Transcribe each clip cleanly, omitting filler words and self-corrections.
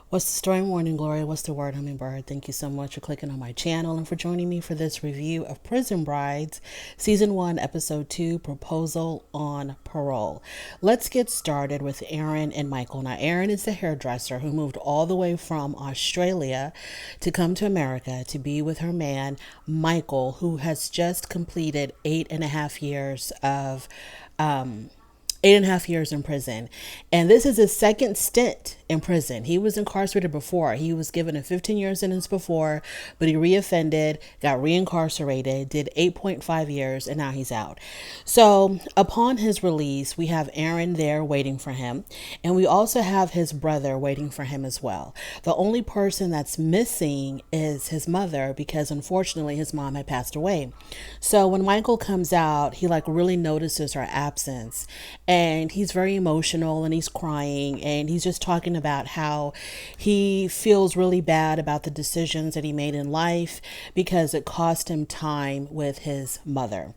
What's the story, Morning Glory? What's the word, Hummingbird? Thank you so much for clicking on my channel and for joining me for this review of Prison Brides, Season 1, Episode 2, Proposal on Parole. Let's get started with Aaron and Michael. Now, Aaron is the hairdresser who moved all the way from Australia to come to America to be with her man, Michael, who has just completed 8.5 years of 8.5 years in prison. And this is his second stint in prison. He was incarcerated before. He was given a 15-year sentence before, but he reoffended, got reincarcerated, did 8.5 years, and now he's out. So upon his release, we have Aaron there waiting for him. And we also have his brother waiting for him as well. The only person that's missing is his mother because unfortunately his mom had passed away. So when Michael comes out, he really notices her absence. And he's very emotional and he's crying and he's just talking about how he feels really bad about the decisions that he made in life because it cost him time with his mother.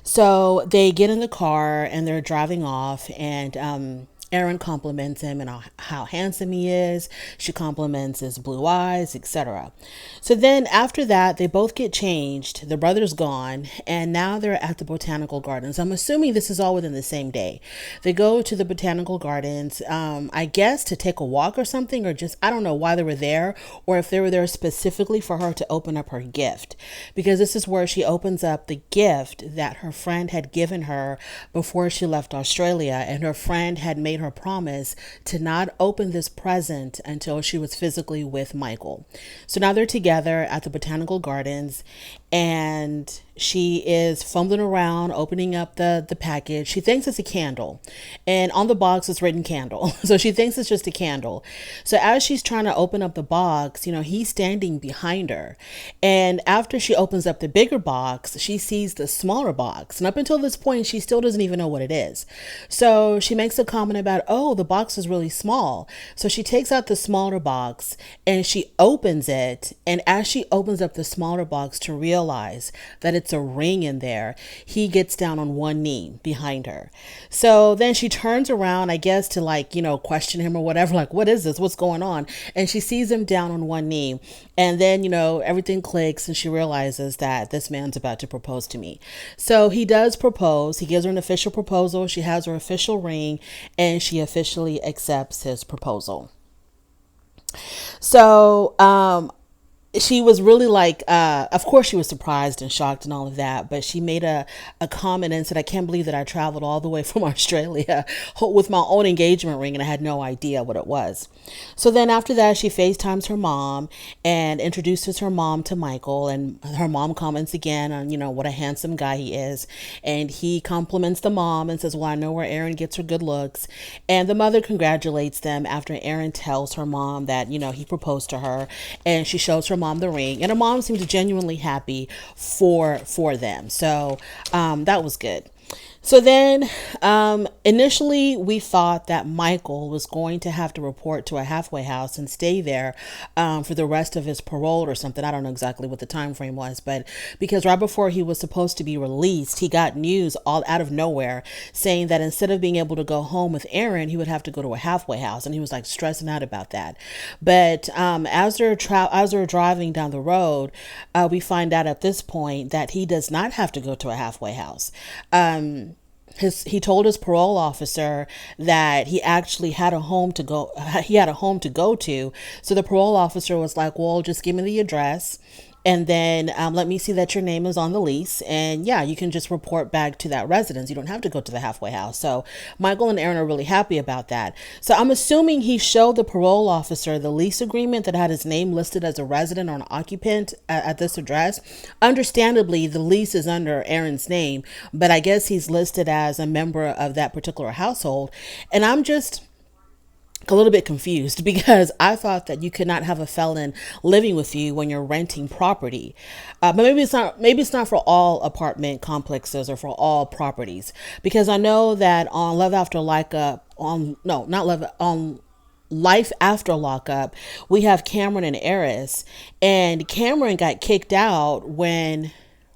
So they get in the car and they're driving off, and Erin compliments him and how handsome he is. She compliments his blue eyes, etc. So then after that, they both get changed. The brother's gone, and now they're at the botanical gardens. I'm assuming this is all within the same day. They go to the botanical gardens, I guess to take a walk or something, or just, I don't know why they were there, or if they were there specifically for her to open up her gift. Because this is where she opens up the gift that her friend had given her before she left Australia, and her friend had made her promise to not open this present until she was physically with Michael. So now they're together at the botanical gardens, and she is fumbling around opening up the package. She thinks it's a candle, and on the box it's written candle. So she thinks it's just a candle. So as she's trying to open up the box, he's standing behind her. And after she opens up the bigger box, she sees the smaller box. And up until this point, she still doesn't even know what it is. So she makes a comment about, oh, the box is really small. So she takes out the smaller box and she opens it. And as she opens up the smaller box to realize that it's a ring in there, he gets down on one knee behind her. So then she turns around, I guess, to question him or whatever, what is this? What's going on? And she sees him down on one knee. And then, everything clicks and she realizes that this man's about to propose to me. So he does propose. He gives her an official proposal. She has her official ring and she officially accepts his proposal. So, she was really of course she was surprised and shocked and all of that, but she made a comment and said, I can't believe that I traveled all the way from Australia with my own engagement ring and I had no idea what it was. So then after that, she FaceTimes her mom and introduces her mom to Michael, and her mom comments again on, what a handsome guy he is. And he compliments the mom and says, well, I know where Erin gets her good looks. And the mother congratulates them after Erin tells her mom that, he proposed to her, and she shows her mom the ring, and her mom seems genuinely happy for them. So that was good. So then initially we thought that Michael was going to have to report to a halfway house and stay there for the rest of his parole or something. I don't know exactly what the time frame was, but because right before he was supposed to be released, he got news all out of nowhere saying that instead of being able to go home with Aaron, he would have to go to a halfway house, and he was stressing out about that. But as they're driving down the road, we find out at this point that he does not have to go to a halfway house. He told his parole officer that he actually had a home to go. He had a home to go to. So the parole officer was like, well, just give me the address. And then let me see that your name is on the lease. And yeah, you can just report back to that residence. You don't have to go to the halfway house. So Michael and Aaron are really happy about that. So I'm assuming he showed the parole officer the lease agreement that had his name listed as a resident or an occupant at this address. Understandably, the lease is under Aaron's name, but I guess he's listed as a member of that particular household. And I'm just a little bit confused because I thought that you could not have a felon living with you when you're renting property. But maybe it's not. Maybe it's not for all apartment complexes or for all properties, because I know that on Love After Lockup, on no, not Love on Life After Lockup, we have Cameron and Eris, and Cameron got kicked out when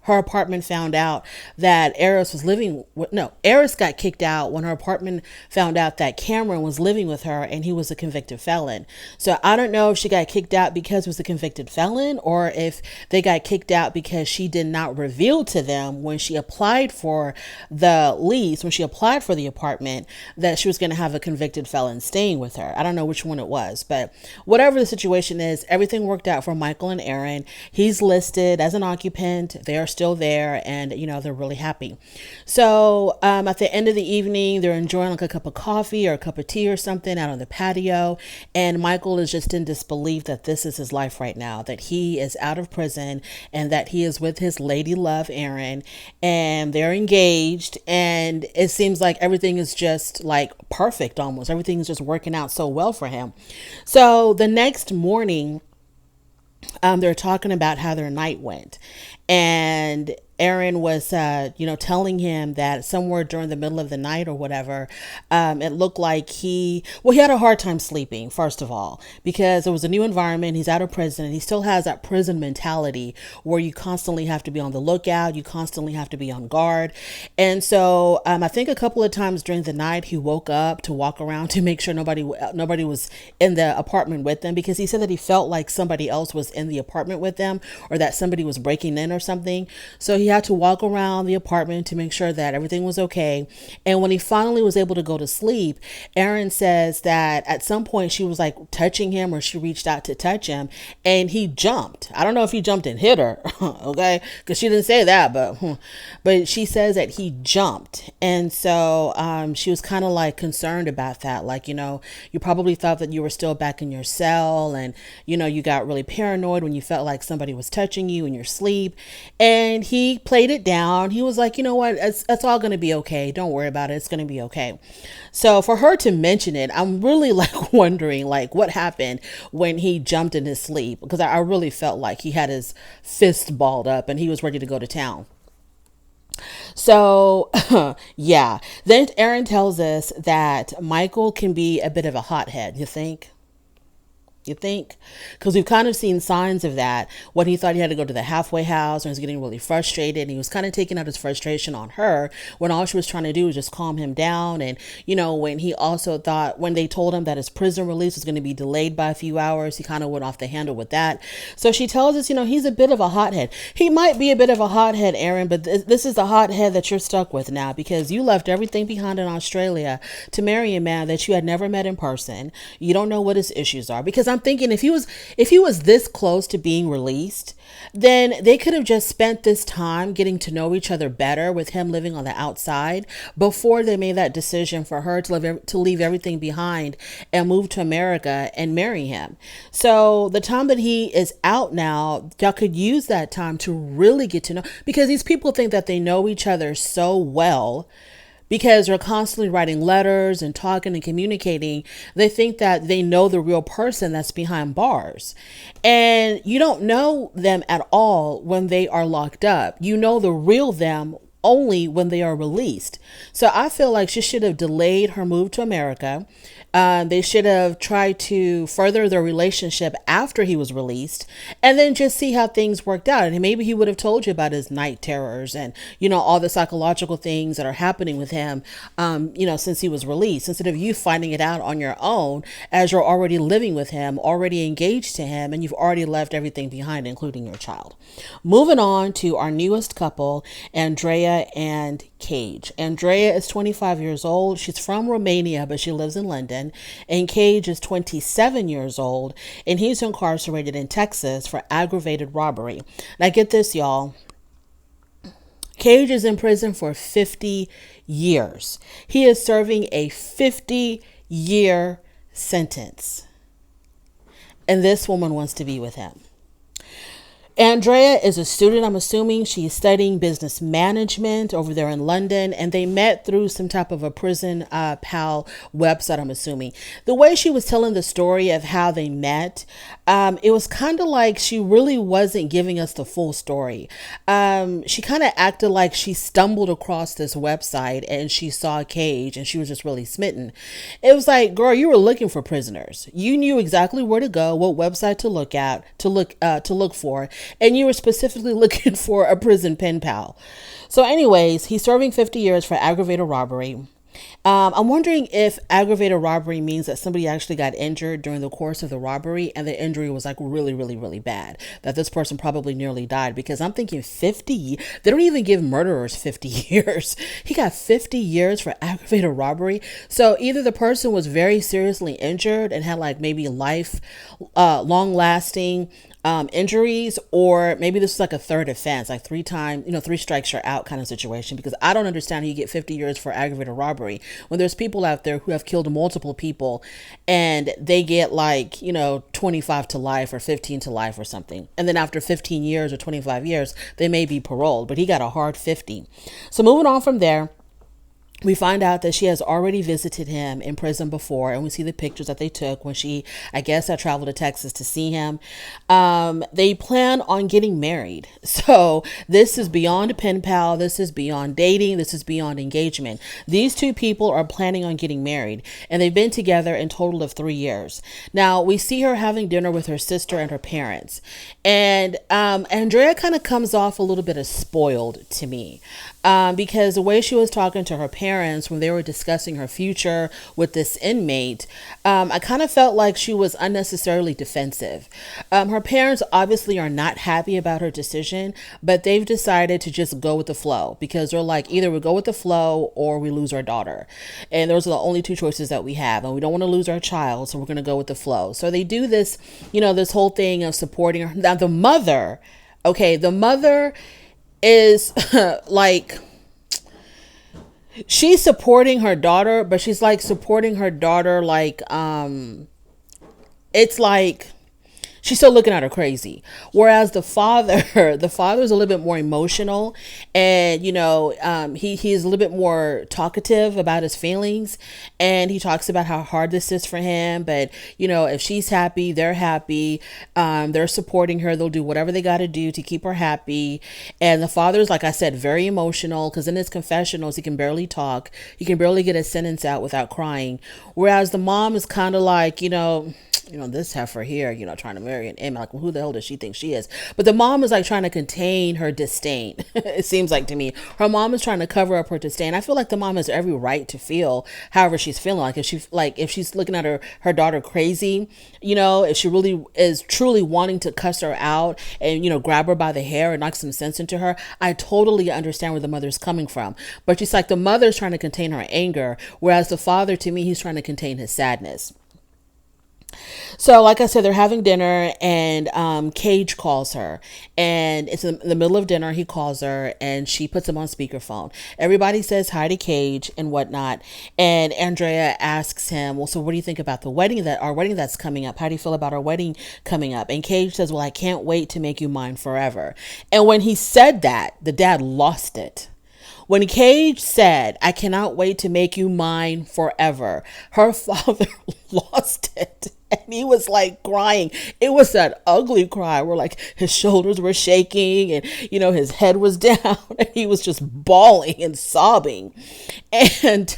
her apartment found out that Eris was living with, no, Eris got kicked out when her apartment found out that Cameron was living with her and he was a convicted felon. So I don't know if she got kicked out because he was a convicted felon or if they got kicked out because she did not reveal to them when she applied for the lease, when she applied for the apartment, that she was going to have a convicted felon staying with her. I don't know which one it was, but whatever the situation is, everything worked out for Michael and Aaron. He's listed as an occupant. They're still there, and they're really happy. So at the end of the evening, they're enjoying like a cup of coffee or a cup of tea or something out on the patio, and Michael is just in disbelief that this is his life right now, that he is out of prison and that he is with his lady love Aaron, and they're engaged, and it seems like everything is just like perfect. Almost everything is just working out so well for him. So the next morning, they're talking about how their night went, and Aaron was, telling him that somewhere during the middle of the night or whatever, it looked like he had a hard time sleeping, first of all, because it was a new environment. He's out of prison and he still has that prison mentality where you constantly have to be on the lookout. You constantly have to be on guard. And so I think a couple of times during the night, he woke up to walk around to make sure nobody was in the apartment with them, because he said that he felt like somebody else was in the apartment with them or that somebody was breaking in or something. So he had to walk around the apartment to make sure that everything was okay. And when he finally was able to go to sleep, Aaron says that at some point she was like touching him, or she reached out to touch him, and he jumped. I don't know if he jumped and hit her, okay, because she didn't say that, but she says that he jumped. And so she was kind of like concerned about that, like, you probably thought that you were still back in your cell, and you got really paranoid when you felt like somebody was touching you in your sleep. And he played it down. He was like, you know what, it's all going to be okay. Don't worry about it. It's going to be okay. So for her to mention it, I'm really like wondering like what happened when he jumped in his sleep, because I really felt like he had his fist balled up and he was ready to go to town. So, yeah. Then Aaron tells us that Michael can be a bit of a hothead. You think? Because we've kind of seen signs of that when he thought he had to go to the halfway house and was getting really frustrated, and he was kind of taking out his frustration on her when all she was trying to do was just calm him down. And when he also thought, when they told him that his prison release was going to be delayed by a few hours, he kind of went off the handle with that. So she tells us, he's a bit of a hothead. He might be a bit of a hothead, Aaron, but this is the hothead that you're stuck with now, because you left everything behind in Australia to marry a man that you had never met in person. You don't know what his issues are, because I'm thinking if he was this close to being released, then they could have just spent this time getting to know each other better with him living on the outside before they made that decision for her to leave everything behind and move to America and marry him. So the time that he is out now, y'all could use that time to really get to know, because these people think that they know each other so well because they're constantly writing letters and talking and communicating. They think that they know the real person that's behind bars. And you don't know them at all when they are locked up. You know the real them only when they are released. So I feel like she should have delayed her move to America. They should have tried to further their relationship after he was released, and then just see how things worked out. And maybe he would have told you about his night terrors and, all the psychological things that are happening with him, since he was released, instead of you finding it out on your own as you're already living with him, already engaged to him, and you've already left everything behind, including your child. Moving on to our newest couple, Andrea and Cage. Andrea is 25 years old. She's from Romania, but she lives in London. And Cage is 27 years old, and he's incarcerated in Texas for aggravated robbery. Now get this, y'all. Cage is in prison for 50 years. He is serving a 50-year sentence. And this woman wants to be with him. Andrea is a student, I'm assuming. She's studying business management over there in London, and they met through some type of a prison pal website, I'm assuming. The way she was telling the story of how they met, it was kind of like she really wasn't giving us the full story. She kind of acted like she stumbled across this website and she saw Cage and she was just really smitten. It was like, girl, you were looking for prisoners. You knew exactly where to go, what website to look for. and you were specifically looking for a prison pen pal. So anyways, he's serving 50 years for aggravated robbery. I'm wondering if aggravated robbery means that somebody actually got injured during the course of the robbery and the injury was like really, really, really bad. That this person probably nearly died, because I'm thinking 50, they don't even give murderers 50 years. He got 50 years for aggravated robbery. So either the person was very seriously injured and had like maybe long lasting injuries, or maybe this is like a third offense, like three strikes you're out kind of situation, because I don't understand how you get 50 years for aggravated robbery when there's people out there who have killed multiple people and they get like, 25 to life or 15 to life or something. And then after 15 years or 25 years, they may be paroled, but he got a hard 50. So moving on from there, we find out that she has already visited him in prison before, and we see the pictures that they took when she, I guess, had traveled to Texas to see him. They plan on getting married. So this is beyond pen pal. This is beyond dating. This is beyond engagement. These two people are planning on getting married, and they've been together in total of 3 years. Now, we see her having dinner with her sister and her parents. And Andrea kind of comes off a little bit of spoiled to me. Because the way she was talking to her parents when they were discussing her future with this inmate, I kind of felt like she was unnecessarily defensive. Her parents obviously are not happy about her decision, but they've decided to just go with the flow, because they're like, either we go with the flow or we lose our daughter. And those are the only two choices that we have. And we don't want to lose our child, so we're going to go with the flow. So they do this, this whole thing of supporting her. Now, the mother is like, she's supporting her daughter, but she's like supporting her daughter like it's like she's still looking at her crazy. Whereas the father is a little bit more emotional, and he's a little bit more talkative about his feelings, and he talks about how hard this is for him. But if she's happy, they're happy. They're supporting her. They'll do whatever they got to do to keep her happy. And the father's, like I said, very emotional, because in his confessionals he can barely talk. He can barely get a sentence out without crying. Whereas the mom is kind of like, this heifer here, trying to marry an M. Like, well, who the hell does she think she is? But the mom is like trying to contain her disdain. It seems like to me, her mom is trying to cover up her disdain. I feel like the mom has every right to feel however she's feeling. Like if she's looking at her daughter crazy, if she really is truly wanting to cuss her out and, grab her by the hair and knock some sense into her, I totally understand where the mother's coming from. But she's like, the mother's trying to contain her anger, whereas the father, to me, he's trying to contain his sadness. So like I said, they're having dinner, and Cage calls her, and it's in the middle of dinner. He calls her and she puts him on speakerphone. Everybody says hi to Cage and whatnot. And Andrea asks him, well, so what do you think about our wedding that's coming up? How do you feel about our wedding coming up? And Cage says, well, I can't wait to make you mine forever. And when he said that, the dad lost it. When Cage said, I cannot wait to make you mine forever, her father lost it. And he was like crying. It was that ugly cry where like his shoulders were shaking and, his head was down and he was just bawling and sobbing. And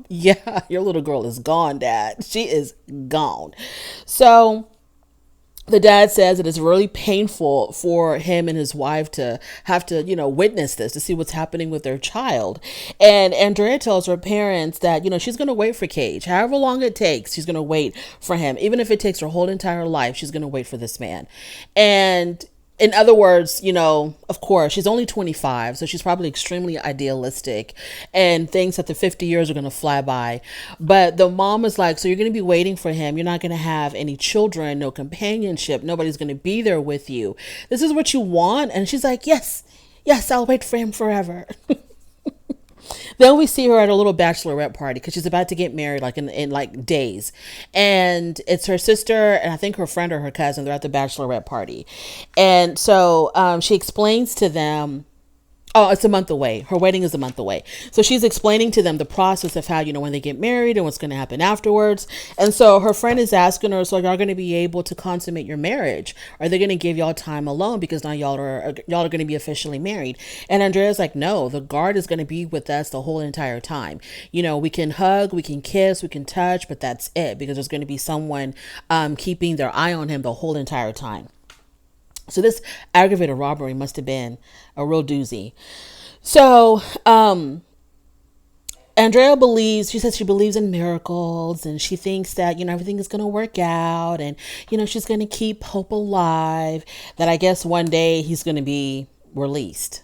yeah, your little girl is gone, Dad. She is gone. So the dad says it is really painful for him and his wife to have to, witness this, to see what's happening with their child. And Andrea tells her parents that, she's going to wait for Cage. However long it takes, she's going to wait for him. Even if it takes her whole entire life, she's going to wait for this man. And in other words, of course, she's only 25, so she's probably extremely idealistic and thinks that the 50 years are going to fly by. But the mom is like, so you're going to be waiting for him. You're not going to have any children, no companionship. Nobody's going to be there with you. This is what you want? And she's like, yes, I'll wait for him forever. Then we see her at a little bachelorette party because she's about to get married like in like days. And it's her sister and I think her friend or her cousin. They're at the bachelorette party. And so she explains to them, oh, it's a month away. Her wedding is a month away. So she's explaining to them the process of how, when they get married and what's going to happen afterwards. And so her friend is asking her, so y'all going to be able to consummate your marriage? Are they going to give y'all time alone because now y'all are going to be officially married? And Andrea's like, no, the guard is going to be with us the whole entire time. We can hug, we can kiss, we can touch, but that's it, because there's going to be someone keeping their eye on him the whole entire time. So this aggravated robbery must have been a real doozy. So, Andrea believes, she says she believes in miracles and she thinks that, everything is going to work out and, she's going to keep hope alive that I guess one day he's going to be released.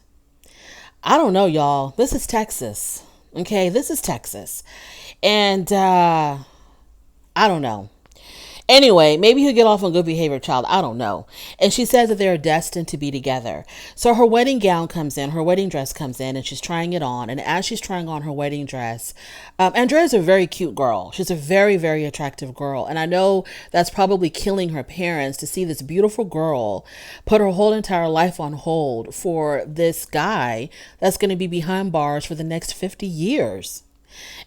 I don't know, y'all. This is Texas. Okay, this is Texas. And I don't know. Anyway, maybe he'll get off on good behavior child. I don't know. And she says that they're destined to be together. So her wedding gown comes in, her wedding dress comes in, and she's trying it on. And as she's trying on her wedding dress, Andrea's a very cute girl. She's a very, very attractive girl. And I know that's probably killing her parents to see this beautiful girl put her whole entire life on hold for this guy that's going to be behind bars for the next 50 years.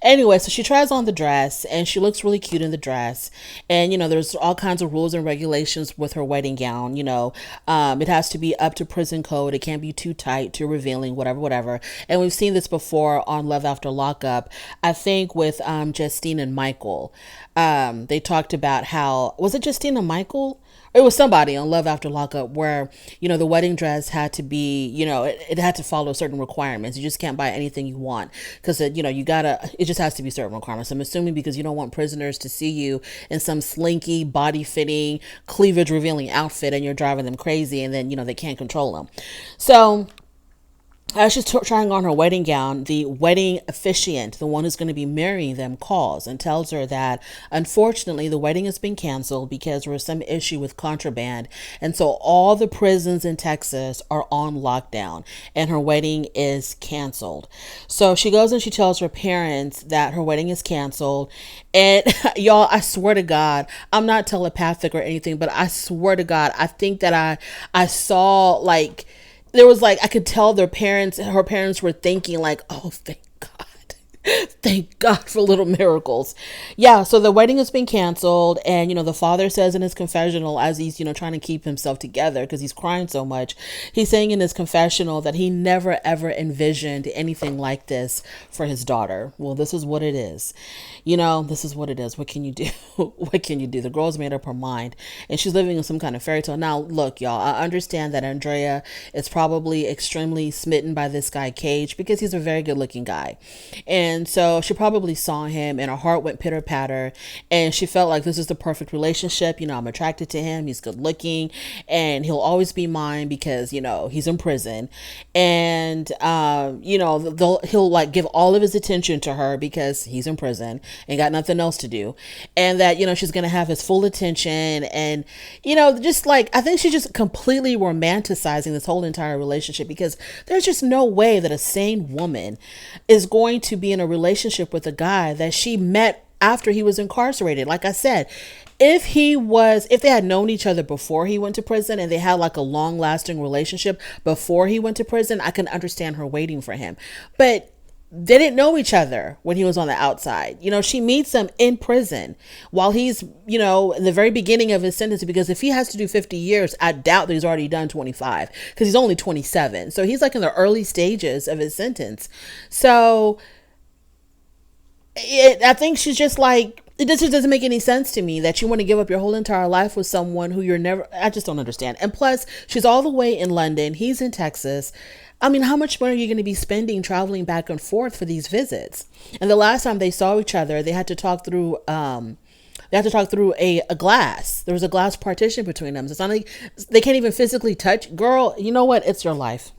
Anyway, so she tries on the dress and she looks really cute in the dress. And, there's all kinds of rules and regulations with her wedding gown. It has to be up to prison code. It can't be too tight, too revealing, whatever, whatever. And we've seen this before on Love After Lockup, I think with Justine and Michael. They talked about how, was it Justine and Michael? It was somebody on Love After Lockup where, the wedding dress had to be, it had to follow certain requirements. You just can't buy anything you want because, it just has to be certain requirements. I'm assuming because you don't want prisoners to see you in some slinky, body fitting, cleavage revealing outfit and you're driving them crazy and then, they can't control them. So as she's trying on her wedding gown, the wedding officiant, the one who's going to be marrying them, calls and tells her that unfortunately the wedding has been canceled because there was some issue with contraband. And so all the prisons in Texas are on lockdown and her wedding is canceled. So she goes and she tells her parents that her wedding is canceled. And y'all, I swear to God, I'm not telepathic or anything, but I swear to God, I think that I saw like, there was like, I could tell her parents were thinking like, oh, thank God. Thank God for little miracles. Yeah, so the wedding has been canceled. And, the father says in his confessional, as he's, trying to keep himself together because he's crying so much, he's saying in his confessional that he never, ever envisioned anything like this for his daughter. Well, this is what it is. This is what it is. What can you do? What can you do? The girl's made up her mind and she's living in some kind of fairy tale. Now, look, y'all, I understand that Andrea is probably extremely smitten by this guy, Cage, because he's a very good looking guy. And so she probably saw him and her heart went pitter patter and she felt like this is the perfect relationship. I'm attracted to him. He's good looking and he'll always be mine because, he's in prison and, he'll like give all of his attention to her because he's in prison and got nothing else to do. And that, she's going to have his full attention and, just like, I think she's just completely romanticizing this whole entire relationship because there's just no way that a sane woman is going to be in a relationship with a guy that she met after he was incarcerated. Like I said, if they had known each other before he went to prison and they had like a long lasting relationship before he went to prison, I can understand her waiting for him. But they didn't know each other when he was on the outside. She meets him in prison while he's, in the very beginning of his sentence, because if he has to do 50 years, I doubt that he's already done 25 because he's only 27. So he's like in the early stages of his sentence. So I think she's just like, it just doesn't make any sense to me that you want to give up your whole entire life with someone who I just don't understand. And plus, she's all the way in London. He's in Texas. I mean, how much money are you going to be spending traveling back and forth for these visits? And the last time they saw each other, they had to talk through, a glass. There was a glass partition between them. So it's not like they can't even physically touch. Girl, you know what? It's your life.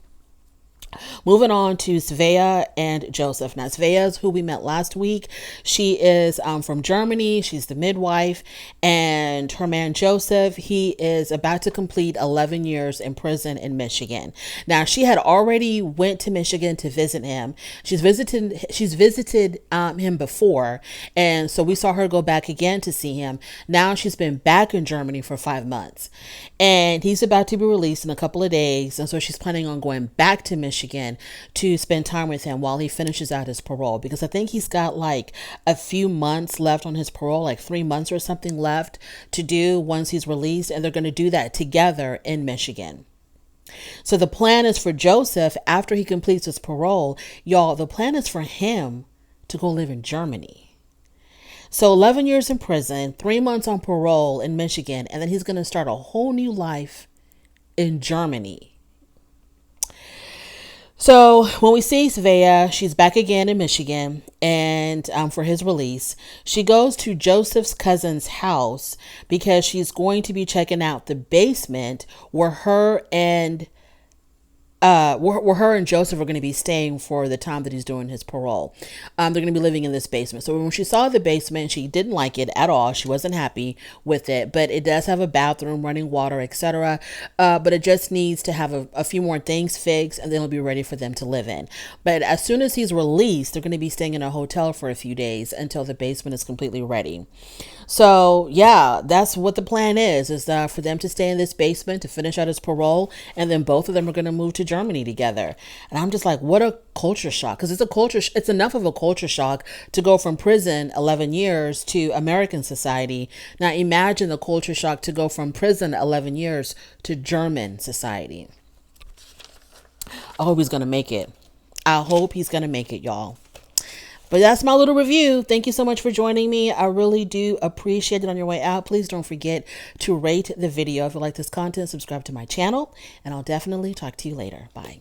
Moving on to Svea and Joseph. Now, Svea is who we met last week. She is from Germany. She's the midwife. And her man, Joseph, he is about to complete 11 years in prison in Michigan. Now, she had already went to Michigan to visit him. She's visited him before. And so we saw her go back again to see him. Now she's been back in Germany for 5 months. And he's about to be released in a couple of days. And so she's planning on going back to Michigan to spend time with him while he finishes out his parole, because I think he's got like a few months left on his parole, like 3 months or something left to do once he's released, and they're going to do that together in Michigan. So the plan is for Joseph, after he completes his parole, y'all, the plan is for him to go live in Germany. So 11 years in prison, 3 months on parole in Michigan, and then he's going to start a whole new life in Germany. So when we see Svea, she's back again in Michigan, and for his release, she goes to Joseph's cousin's house because she's going to be checking out the basement where where her and Joseph are going to be staying for the time that he's doing his parole. They're going to be living in this basement. So when she saw the basement, she didn't like it at all. She wasn't happy with it, but it does have a bathroom, running water, etc. But it just needs to have a few more things fixed, and then it'll be ready for them to live in. But as soon as he's released, they're going to be staying in a hotel for a few days until the basement is completely ready. So yeah, that's what the plan is for them to stay in this basement to finish out his parole, and then both of them are going to move to Germany together. And I'm just like, what a culture shock, because it's enough of a culture shock to go from prison 11 years to American society. Now imagine the culture shock to go from prison 11 years to German society. I hope he's going to make it. I hope he's going to make it, y'all. But that's my little review. Thank you so much for joining me. I really do appreciate it. On your way out, please don't forget to rate the video. If you like this content, subscribe to my channel, and I'll definitely talk to you later. Bye.